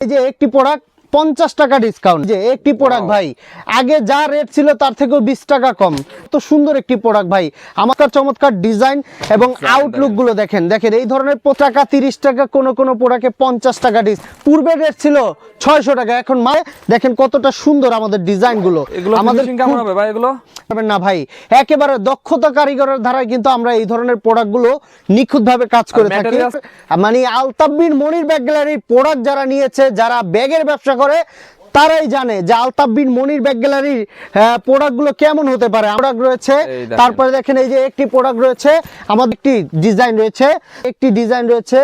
এই যে একটি প্রোডাক্ট 50 টাকা ডিসকাউন্ট, যে একটি প্রোডাক্ট ভাই আগে যা রেট ছিল তার থেকেও 20 টাকা কম। তো সুন্দর একটি প্রোডাক্ট ভাই, আমার চমৎকার ডিজাইন এবং আউটলুক গুলো দেখেন দেখেন এই ধরনের টাকা 30 টাকা, কোন প্রোডাক্টে 50 টাকা পূর্বে রেট ছিল 600 টাকা, এখন মানে দেখেন কতটা সুন্দর আমাদের ডিজাইন গুলো। আমাদের কেমন হবে ভাই এগুলো? না ভাই, একেবারে দক্ষতা কারিগরের ধারায় কিন্তু আমরা এই ধরনের প্রোডাক্ট গুলো নিখুঁত ভাবে কাজ করে থাকি। মানে আলতাফ বিন মনির ব্যাগ গ্যালারির প্রোডাক্ট যারা নিয়েছে, যারা ব্যাগের ব্যবসা করে তারাই জানে যে আলতাফ বিন মনির ব্যাগ গ্যালারির প্রোডাক্ট গুলো কেমন হতে পারে। প্রোডাক্ট রয়েছে, তারপরে দেখেন এই যে একটি প্রোডাক্ট রয়েছে, আমাদের একটি ডিজাইন রয়েছে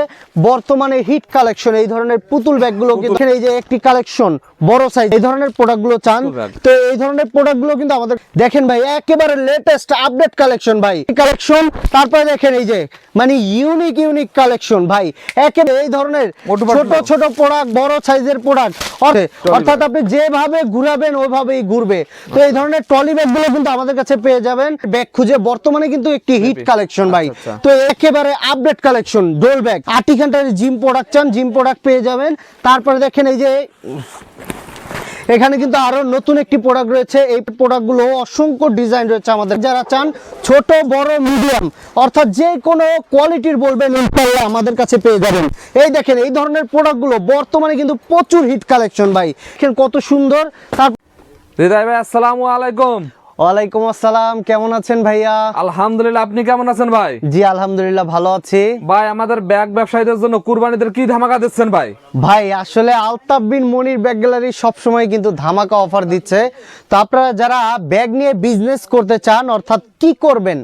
বর্তমানে হিট কালেকশন এই ধরনের পুতুল ব্যাগ গুলো, কিন্তু এই যে একটি কালেকশন বড় সাইজ এই ধরনের প্রোডাক্ট গুলো চান তো এই ধরনের প্রোডাক্ট গুলো কিন্তু আমাদের দেখেন ভাই একেবারে লেটেস্ট আপডেট কালেকশন ভাই কালেকশন। তারপরে দেখেন এই যে মানে ইউনিক কালেকশন ভাই, একেবারে এই ধরনের ছোট প্রোডাক্ট, বড় সাইজের প্রোডাক্ট, অর্থাৎ আপনি যেভাবে ঘুরাবেন ওইভাবেই ঘুরবে। তো এই ধরনের ট্রলি ব্যাগ গুলো কিন্তু আমাদের কাছে পেয়ে যাবেন। ব্যাগ খুঁজে বর্তমানে কিন্তু একটি হিট কালেকশন ভাই, তো একেবারে আপডেট কালেকশন ডোল ব্যাগ। আর্টিখানটার জিম প্রোডাক্ট চান, জিম প্রোডাক্ট পেয়ে যাবেন। তারপরে দেখেন এই যে এখানে কিন্তু আরো নতুন একটি প্রোডাক্ট রয়েছে, এই প্রোডাক্টগুলো অসংখ্য ডিজাইন রয়েছে আমাদের। যারা চান ছোট বড় মিডিয়াম অর্থাৎ যে কোনো কোয়ালিটির বলবেন ইনশাআল্লাহ আমাদের কাছে পেয়ে যাবেন। এই দেখেন এই ধরনের প্রোডাক্টগুলো বর্তমানে কিন্তু প্রচুর হিট কালেকশন ভাই, দেখেন কত সুন্দর। হৃদয় ভাই আসসালামু আলাইকুম। ওয়ালাইকুম আসসালাম, কেমন আছেন ভাইয়া? আলহামদুলিল্লাহ, আপনি কেমন আছেন ভাই? জি আলহামদুলিল্লাহ ভালো আছি ভাই। আমাদের ব্যাগ ব্যবসায়ীদের জন্য কুরবানিদের কি ধামাকা দিচ্ছেন ভাই? ভাই আসলে আলতাফ বিন মনির ব্যাগ গ্যালারি সবসময় কিন্তু ধামাকা অফার দিচ্ছে। তো আপনারা যারা ব্যাগ নিয়ে বিজনেস করতে চান অর্থাৎ কি করবেন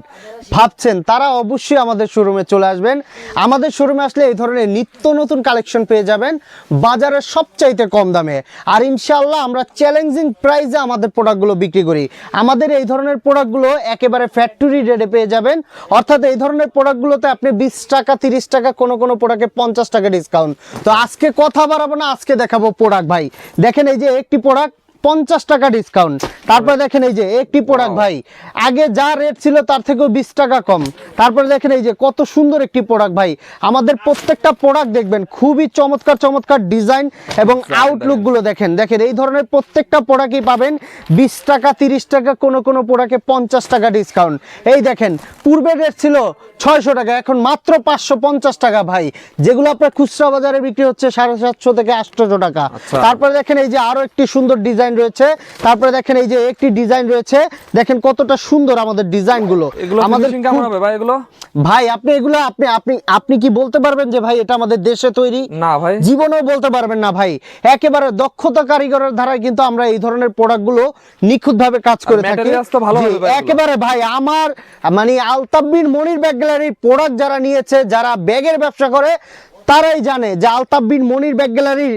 ভাবছেন, তারা অবশ্যই আমাদের শোরুমে চলে আসবেন। আমাদের শোরুমে আসলে এই ধরনের নিত্য নতুন কালেকশন পেয়ে যাবেন বাজারের সবচাইতে কম দামে। আর ইনশাআল্লাহ আমরা চ্যালেঞ্জিং প্রাইসে আমাদের প্রোডাক্টগুলো বিক্রি করি। আমাদের এই ধরনের প্রোডাক্টগুলো একেবারে ফ্যাক্টরি রেটে পেয়ে যাবেন, অর্থাৎ এই ধরনের প্রোডাক্টগুলোতে আপনি 20 টাকা 30 টাকা, কোনো প্রোডাক্টে 50 টাকা ডিসকাউন্ট। তো আজকে কথা বাড়াবো না, আজকে দেখাবো প্রোডাক্ট ভাই। দেখেন এই যে একটি প্রোডাক্ট 50 টাকা ডিসকাউন্ট। তারপরে দেখেন এই যে একটি প্রোডাক্ট ভাই আগে যা রেট ছিল তার থেকেও 20 টাকা কম। তারপরে দেখেন এই যে কত সুন্দর একটি প্রোডাক্ট ভাই, আমাদের প্রত্যেকটা প্রোডাক্ট দেখবেন খুবই চমৎকার ডিজাইন এবং আউটলুক গুলো দেখেন এই ধরনের প্রত্যেকটা প্রোডাক্টই পাবেন 20 টাকা 30 টাকা, কোনো প্রোডাক্টে 50 টাকা ডিসকাউন্ট। এই দেখেন পূর্বে রেট ছিল 600 টাকা, এখন মাত্র 550 টাকা ভাই, যেগুলো আপনার খুচরা বাজারে বিক্রি হচ্ছে 750 থেকে 800 টাকা। তারপরে দেখেন এই যে আরো একটি সুন্দর ডিজাইন রয়েছে, তারপরে দেখেন এই যে একটি ডিজাইন রয়েছে, দেখেন কতটা সুন্দর আমাদের ডিজাইন গুলো। আমাদের কেমন হবে ভাই এগুলো? ভাই আপনি এগুলো আপনি কি বলতে পারবেন যে ভাই এটা আমাদের দেশে তৈরি? না ভাই, জীবনেও বলতে পারবেন না ভাই। একেবারে দক্ষতা কারিগরের ধারায় কিন্তু আমরা এই ধরনের প্রোডাক্ট গুলো নিখুঁত ভাবে কাজ করে থাকি। একেবারে ভাই আমার মানে আলতাফ বিন মনির ব্যাগ গ্যালারির প্রোডাক্ট যারা নিয়েছে, যারা ব্যাগের ব্যবসা করে তারাই জানে যে আলতাফ বিন মনির ব্যাগ গ্যালারির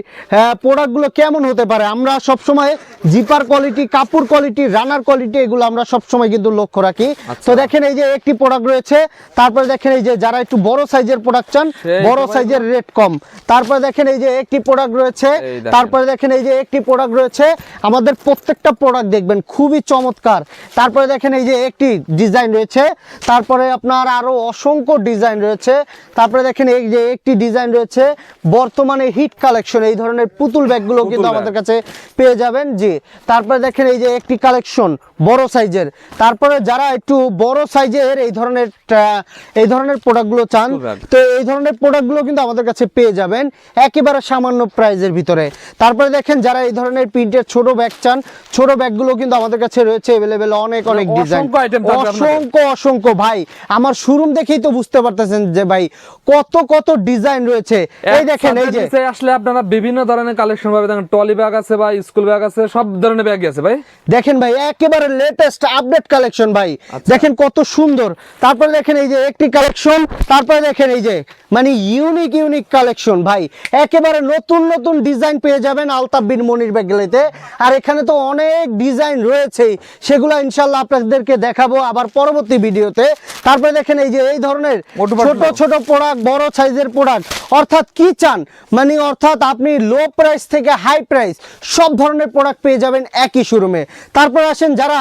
প্রোডাক্টগুলো কেমন হতে পারে। আমরা সবসময় জিপার কোয়ালিটি, কাপড় কোয়ালিটি, রানার কোয়ালিটি এগুলো আমরা সবসময় কিন্তু লক্ষ্য রাখি। তো দেখেন এই যে একটি প্রোডাক্ট রয়েছে, তারপরে দেখেন এই যে যারা একটু বড় সাইজের প্রোডাক্ট চান, বড় সাইজের রেট কম। তারপরে দেখেন এই যে একটি প্রোডাক্ট রয়েছে, তারপরে দেখেন এই যে একটি প্রোডাক্ট রয়েছে, আমাদের প্রত্যেকটা প্রোডাক্ট দেখবেন খুবই চমৎকার। তারপরে দেখেন এই যে একটি ডিজাইন রয়েছে, তারপরে আপনার আরো অসংখ্য ডিজাইন রয়েছে। তারপরে দেখেন এই যে একটি ডিজাইন রয়েছে বর্তমানে হিট কালেকশন এই ধরনের পুতুল ব্যাগগুলো কিন্তু আমাদের কাছে পেয়ে যাবেন। জি তারপরে দেখেন এই যে একটি কালেকশন বড় সাইজের, তারপরে যারা একটু বড় সাইজের এই ধরনের প্রোডাক্টগুলো চান তো এই ধরনের প্রোডাক্টগুলো কিন্তু আমাদের কাছে পেয়ে যাবেন একেবারে সামান্য প্রাইজের ভিতরে। তারপরে দেখেন যারা এই ধরনের প্রিন্টের ছোট ব্যাগ চান, ছোট ব্যাগগুলো কিন্তু আমাদের কাছে রয়েছে अवेलेबल, অনেক ডিজাইন, অসংখ্য ভাই। আমার শোরুম দেখেই তো বুঝতে পারতেছেন যে ভাই কত ডিজাইন রয়েছে। এই দেখেন এই যে আসলে আপনারা বিভিন্ন ধরনের কালেকশন পাবেন, দেখেন ট্রলি ব্যাগ আছে ভাই, স্কুল ব্যাগ আছে, সব ধরনের ব্যাগই আছে ভাই। দেখেন ভাই একেবারে লেটেস্ট আপডেট কালেকশন ভাই, দেখেন কত সুন্দর। তারপরে দেখেন এই যে একটি কালেকশন, তারপরে দেখেন এই যে মানে ইউনিক কালেকশন ভাই, একেবারে নতুন ডিজাইন পেয়ে যাবেন আলতাফ বিন মনির ব্যাগ গ্যালারিতে। আর এখানে তো অনেক ডিজাইন রয়েছে, সেগুলো ইনশাআল্লাহ আপনাদেরকে দেখাবো আবার পরবর্তী ভিডিওতে। তারপরে দেখেন এই যে এই ধরনের ছোট প্রোডাক্ট, বড় সাইজের প্রোডাক্ট, অর্থাৎ কি চান মানে অর্থাৎ আপনি লো প্রাইস থেকে হাই প্রাইস সব ধরনের প্রোডাক্ট পেয়ে যাবেন একই শোরুমে। তারপর আসেন যারা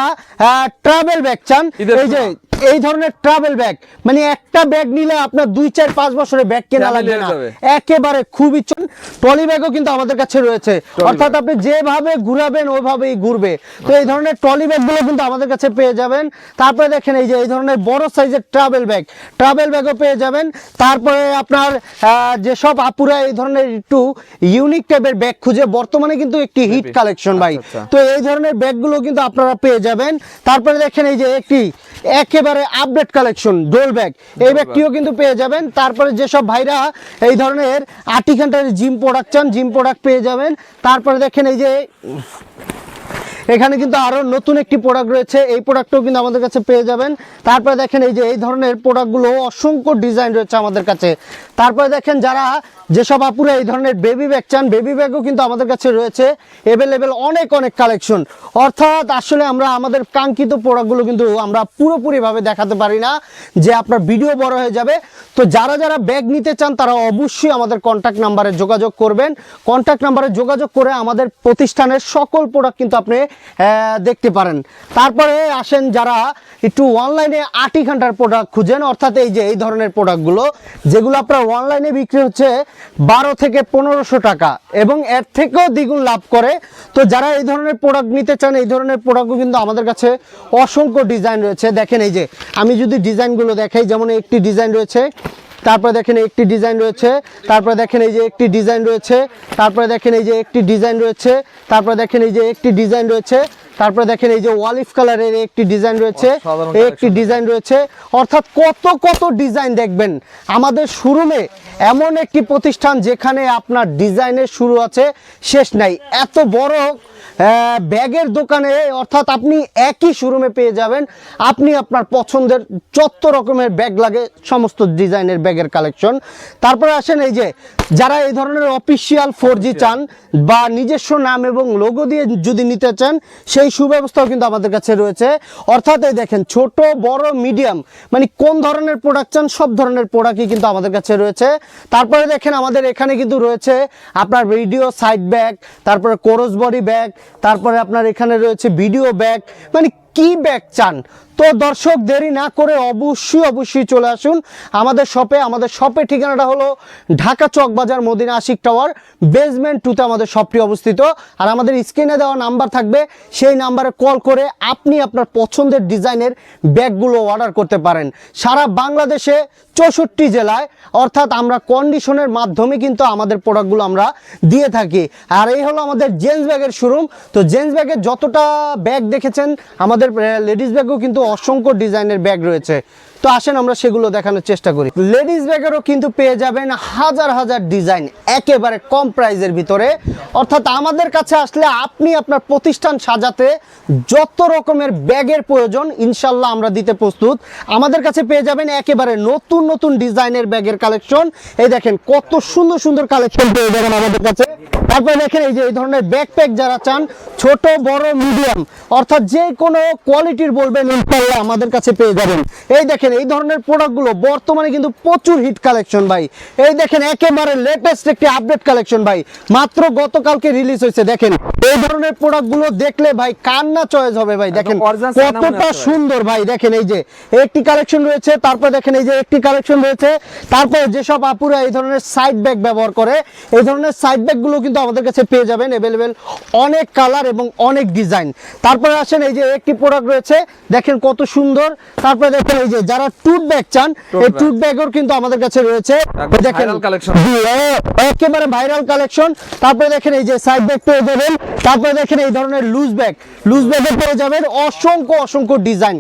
ট্রাভেল ব্যাগ চান, এই যে এই ধরনের ট্রাভেল ব্যাগ, মানে একটা ব্যাগ নিলে আপনার 2-4-5 বছরের ব্যাগ কেনা লাগবে না, একেবারে খুবই ট্রলি ব্যাগও কিন্তু আমাদের কাছে রয়েছে, অর্থাৎ আপনি যেভাবে ঘুরাবেন ওইভাবেই ঘুরবে। তো এই ধরনের ট্রলি ব্যাগগুলো কিন্তু আমাদের কাছে পেয়ে যাবেন। তারপরে দেখেন এই যে এই ধরনের বড় সাইজের ট্রাভেল ব্যাগও পেয়ে যাবেন। তারপরে আপনার যেসব আপুরা এই ধরনের একটু ইউনিক টাইপের ব্যাগ খুঁজে, বর্তমানে কিন্তু একটি হিট কালেকশন ভাই, তো এই ধরনের ব্যাগগুলো কিন্তু আপনারা পেয়ে যাবেন। তারপরে দেখেন এই যে একটি একেবারে আপডেট কালেকশন ডোল ব্যাগ, এই ব্যাগটিও কিন্তু পেয়ে যাবেন। তারপরে যেসব ভাইরা এই ধরনের 8 ঘন্টার জিম প্রোডাক্ট চান, জিম প্রোডাক্ট পেয়ে যাবেন। তারপরে দেখেন এই যে এখানে কিন্তু আরো নতুন একটি প্রোডাক্ট রয়েছে, এই প্রোডাক্টও কিন্তু আমাদের কাছে পেয়ে যাবেন। তারপরে দেখেন এই যে এই ধরনের প্রোডাক্টগুলো অসংখ্য ডিজাইন রয়েছে আমাদের কাছে। তারপরে দেখেন যারা যেসব আপুরা এই ধরনের বেবি ব্যাগ চান, বেবি ব্যাগও কিন্তু আমাদের কাছে রয়েছে অ্যাভেলেবেল অনেক কালেকশন। অর্থাৎ আসলে আমরা আমাদের কাঙ্ক্ষিত প্রোডাক্টগুলো কিন্তু আমরা পুরোপুরিভাবে দেখাতে পারি না, যে আপনার ভিডিও বড় হয়ে যাবে। তো যারা ব্যাগ নিতে চান তারা অবশ্যই আমাদের কন্ট্যাক্ট নাম্বারে যোগাযোগ করবেন। কন্ট্যাক্ট নাম্বারে যোগাযোগ করে আমাদের প্রতিষ্ঠানের সকল প্রোডাক্ট কিন্তু আপনি দেখতে পারেন। তারপরে আসেন যারা একটু অনলাইনে 8 ঘন্টার প্রোডাক্ট খুঁজেন, অর্থাৎ এই যে এই ধরনের প্রোডাক্টগুলো যেগুলো আপনার অনলাইনে বিক্রি হচ্ছে 12 থেকে 1500 টাকা এবং এর থেকেও দ্বিগুণ লাভ করে। তো যারা এই ধরনের প্রোডাক্ট নিতে চান, এই ধরনের প্রোডাক্টও কিন্তু আমাদের কাছে অসংখ্য ডিজাইন রয়েছে। দেখেন এই যে আমি যদি ডিজাইনগুলো দেখাই, যেমন একটি ডিজাইন রয়েছে, তারপরে দেখেন একটি ডিজাইন রয়েছে, তারপরে দেখেন এই যে একটি ডিজাইন রয়েছে, তারপরে দেখেন এই যে একটি ডিজাইন রয়েছে, তারপরে দেখেন এই যে একটি ডিজাইন রয়েছে, তারপরে দেখেন এই যে অলিভ কালারের একটি ডিজাইন রয়েছে, একটি ডিজাইন রয়েছে। অর্থাৎ কত ডিজাইন দেখবেন আমাদের শোরুমে, এমন একটি প্রতিষ্ঠান যেখানে আপনার ডিজাইনের শুরু আছে শেষ নাই। এত বড় ব্যাগের দোকানে, অর্থাৎ আপনি একই শোরুমে পেয়ে যাবেন আপনি আপনার পছন্দের যত রকমের ব্যাগ লাগে সমস্ত ডিজাইনের ব্যাগের কালেকশন। তারপরে আসেন এই যে যারা এই ধরনের অফিসিয়াল 4G চান বা নিজস্ব নাম এবং লোগো দিয়ে যদি নিতে চান, সেই সুব্যবস্থাও কিন্তু আমাদের কাছে রয়েছে। অর্থাৎ এই দেখেন ছোট বড় মিডিয়াম, মানে কোন ধরনের প্রোডাক্ট চান সব ধরনের প্রোডাক্টই কিন্তু আমাদের কাছে রয়েছে। তারপরে দেখেন আমাদের এখানে কিন্তু রয়েছে আপনার ভিডিও সাইড ব্যাগ, তারপরে কোরস বডি ব্যাগ, তারপরে আপনার এখানে রয়েছে ভিডিও ব্যাগ, মানে কি ব্যাগ চান। তো দর্শক দেরি না করে অবশ্যই চলে আসুন আমাদের শপে। আমাদের শপের ঠিকানাটা হলো ঢাকা চকবাজার মদিনা আশিক টাওয়ার বেসমেন্ট 2তে আমাদের শপটি অবস্থিত। আর আমাদের স্ক্রিনে দেওয়া নাম্বার থাকবে, সেই নাম্বারে কল করে আপনি আপনার পছন্দের ডিজাইনের ব্যাগগুলো অর্ডার করতে পারেন। সারা বাংলাদেশে 64 জেলায়, অর্থাৎ আমরা কন্ডিশনের মাধ্যমে কিন্তু আমাদের প্রোডাক্টগুলো আমরা দিয়ে থাকি। আর এই হলো আমাদের জেন্টস ব্যাগের শোরুম। তো জেন্টস ব্যাগের যতটা ব্যাগ দেখেছেন, আমাদের লেডিস ব্যাগও কিন্তু অসংখ্য ডিজাইনের ব্যাগ রয়েছে। তো আসেন আমরা সেগুলো দেখানোর চেষ্টা করি। লেডিস ব্যাগেরও কিন্তু পেয়ে যাবেন হাজার ডিজাইন একেবারে কম প্রাইজের ভিতরে। অর্থাৎ আমাদের কাছে আসলে আপনি আপনার প্রতিষ্ঠান সাজাতে যত রকমের ব্যাগের প্রয়োজন ইনশাল্লাহ আমরা দিতে প্রস্তুত। আমাদের কাছে পেয়ে যাবেন একেবারে নতুন ডিজাইনের ব্যাগের কালেকশন। এই দেখেন কত সুন্দর কালেকশন পেয়ে যাবেন আমাদের কাছে। তারপরে দেখেন এই যে এই ধরনের ব্যাকপ্যাক যারা চান, ছোট বড় মিডিয়াম, অর্থাৎ যে কোনো কোয়ালিটির বলবেন ইনশাআল্লাহ আমাদের কাছে পেয়ে যাবেন। এই দেখেন এই ধরনের প্রোডাক্টগুলো বর্তমানে কিন্তু প্রচুর হিট কালেকশন ভাই। এই দেখেন একেবারে লেটেস্ট একটি আপডেট কালেকশন ভাই, মাত্র গতকালকে রিলিজ হয়েছে। দেখেন এই ধরনের প্রোডাক্টগুলো দেখলে ভাই কান্না চয়েস হবে ভাই। দেখেন কতটা সুন্দর ভাই। দেখেন এই যে একটি কালেকশন রয়েছে, তারপর দেখেন এই যে একটি কালেকশন রয়েছে। তারপরে যেসব আপুরা এই ধরনের সাইড ব্যাগ ব্যবহার করে, এই ধরনের সাইড ব্যাগগুলো কিন্তু আমাদের কাছে পেয়ে যাবেন অ্যাভেলেবেল অনেক কালার এবং অনেক ডিজাইন। তারপরে আসেন এই যে একটি প্রোডাক্ট রয়েছে, দেখেন কত সুন্দর। তারপরে দেখেন এই যে যারা টুট ব্যাগ চান, এই টুট ব্যাগও কিন্তু আমাদের কাছে রয়েছে। দেখেন একেবারে ভাইরাল কালেকশন। তারপরে দেখেন এই যে সাইড ব্যাগ পেয়ে যাবেন। তারপরে দেখেন এই ধরনের লুজ ব্যাগে পেয়ে যাবেন অসংখ্য ডিজাইন।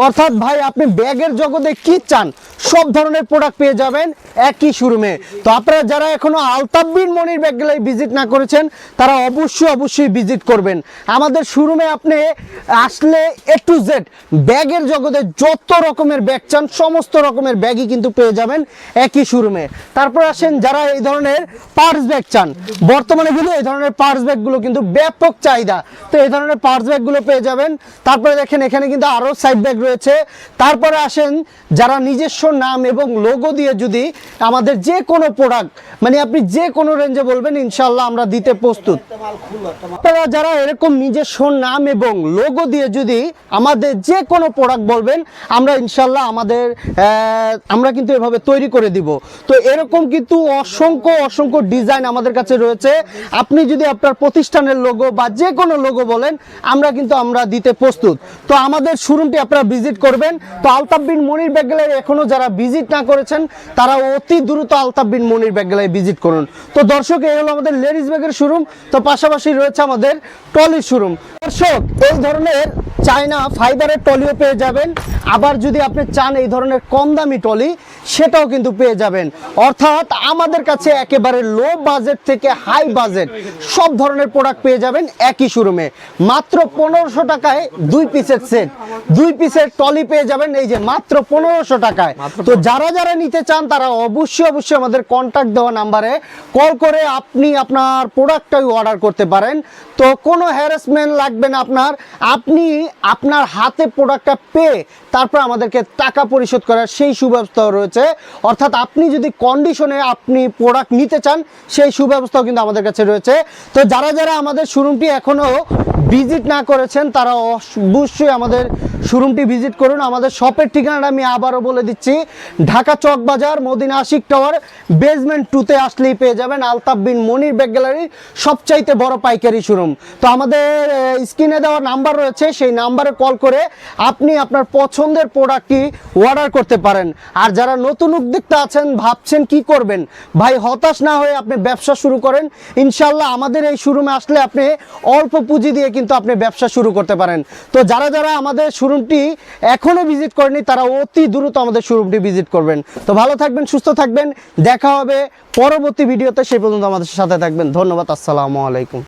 অর্থাৎ ভাই আপনি ব্যাগের জগতে কি চান সব ধরনের প্রোডাক্ট পেয়ে যাবেন একই শোরুমে। তো আপনারা যারা এখনো আলতাফ বিন মনির ব্যাগ গ্যালারি ভিজিট না করেছেন, তারা অবশ্যই ভিজিট করবেন আমাদের শোরুমে। আপনি আসলে A to Z ব্যাগের জগতে যত রকমের ব্যাগ চান সমস্ত রকমের ব্যাগই কিন্তু পেয়ে যাবেন একই শোরুমে। তারপর আসেন যারা এই ধরনের পার্স ব্যাগ চান, বর্তমানে কিন্তু এই ধরনের পার্স ব্যাগগুলো কিন্তু ব্যাপক চাহিদা, তো এই ধরনের পার্স ব্যাগগুলো পেয়ে যাবেন। তারপরে দেখেন এখানে কিন্তু আরও সাইড ব্যাগ রয়েছে। তারপরে আসেন যারা নিজস্ব নাম এবং লোগো দিয়ে যদি আমাদের যে কোনো প্রোডাক্ট, মানে আপনি যে কোনো রেঞ্জে বলবেন ইনশাল্লাহ আমরা দিতে প্রস্তুত। আপনারা যারা এরকম নিজস্ব নাম এবং লোগো দিয়ে যদি আমাদের যে কোনো প্রোডাক্ট বলবেন, আমরা ইনশাল্লাহ আমরা কিন্তু এভাবে তৈরি করে দিব। তো এরকম কিন্তু অসংখ্য ডিজাইন আমাদের কাছে রয়েছে। আপনি যদি আপনার প্রতিষ্ঠানের লোগো বা যে কোনো লোগো বলেন, আমরা দিতে প্রস্তুত। তো আমাদের শোরুমটি আপনারা ভিজিট করবেন। তো আলতাফ বিন মনির ব্যাগ গ্যালারি এখনো যারা ভিজিট না করেছেন তারা অতি দ্রুত আলতাফ বিন মনির ব্যাগ গ্যালারি ভিজিট করুন। তো দর্শক, এই হলো আমাদের লেডিস ব্যাগের শোরুম। তো পাশাপাশি রয়েছে আমাদের ট্রলির শোরুম। দর্শক, এই ধরনের চায়না ফাইবারের ট্রলিও পেয়ে যাবেন। আবার যদি আপনি চান এই ধরনের কম দামি ট্রলি, সেটাও কিন্তু পেয়ে যাবেন। অর্থাৎ আমাদের কাছে একেবারে লো বাজেট থেকে হাই বাজেট সব ধরনের প্রোডাক্ট পেয়ে যাবেন একই শোরুমে। মাত্র 1500 টাকায় 2 পিসের সেট, 2 পিসের ট্রলি পেয়ে যাবেন এই যে মাত্র 1500 টাকায়। তো যারা নিতে চান তারা অবশ্যই আমাদের কন্ট্যাক্ট দেওয়া নাম্বারে কল করে আপনি আপনার প্রোডাক্টটাই অর্ডার করতে পারেন। তো কোনো হ্যারাসমেন্ট লাগবে না আপনি আপনার হাতে প্রোডাক্টটা পেয়ে তারপর আমাদেরকে টাকা পরিশোধ করার সেই সুব্যবস্থাও রয়েছে। অর্থাৎ আপনি যদি কন্ডিশনে আপনি প্রোডাক্ট নিতে চান, সেই সুব্যবস্থাও কিন্তু আমাদের কাছে রয়েছে। তো যারা আমাদের শোরুমটি এখনো ভিজিট না করেছেন তারা অবশ্যই আমাদের শোরুমটি ভিজিট করুন। আমাদের শপের ঠিকানাটা আমি আবারও বলে দিচ্ছি, ঢাকা চকবাজার মদিনা আশিক টাওয়ার বেসমেন্ট 2-তে আসলেই পেয়ে যাবেন আলতাফ বিন মনির ব্যাগ গ্যালারির সবচাইতে বড় পাইকারি শোরুম। তো আমাদের স্ক্রিনে দেওয়া নাম্বার রয়েছে, সেই নাম্বারে কল করে আপনি আপনার পছন্দের প্রোডাক্টটি অর্ডার করতে পারেন। আর যারা নতুন উদ্যোক্তা আছেন, ভাবছেন কি করবেন, ভাই হতাশ না হয়ে আপনি ব্যবসা শুরু করেন। ইনশাল্লাহ আমাদের এই শোরুমে আসলে আপনি অল্প পুঁজি দিয়ে কিন্তু আপনি ব্যবসা শুরু করতে পারেন। তো যারা আমাদের শোরুমটি এখনো ভিজিট করেনি তারা অতি দ্রুত আমাদের শোরুমটি ভিজিট করবেন। তো ভালো থাকবেন, সুস্থ থাকবেন, দেখা হবে পরবর্তী ভিডিওতে। সেই পর্যন্ত আমাদের সাথে থাকবেন। ধন্যবাদ। আসসালামু আলাইকুম।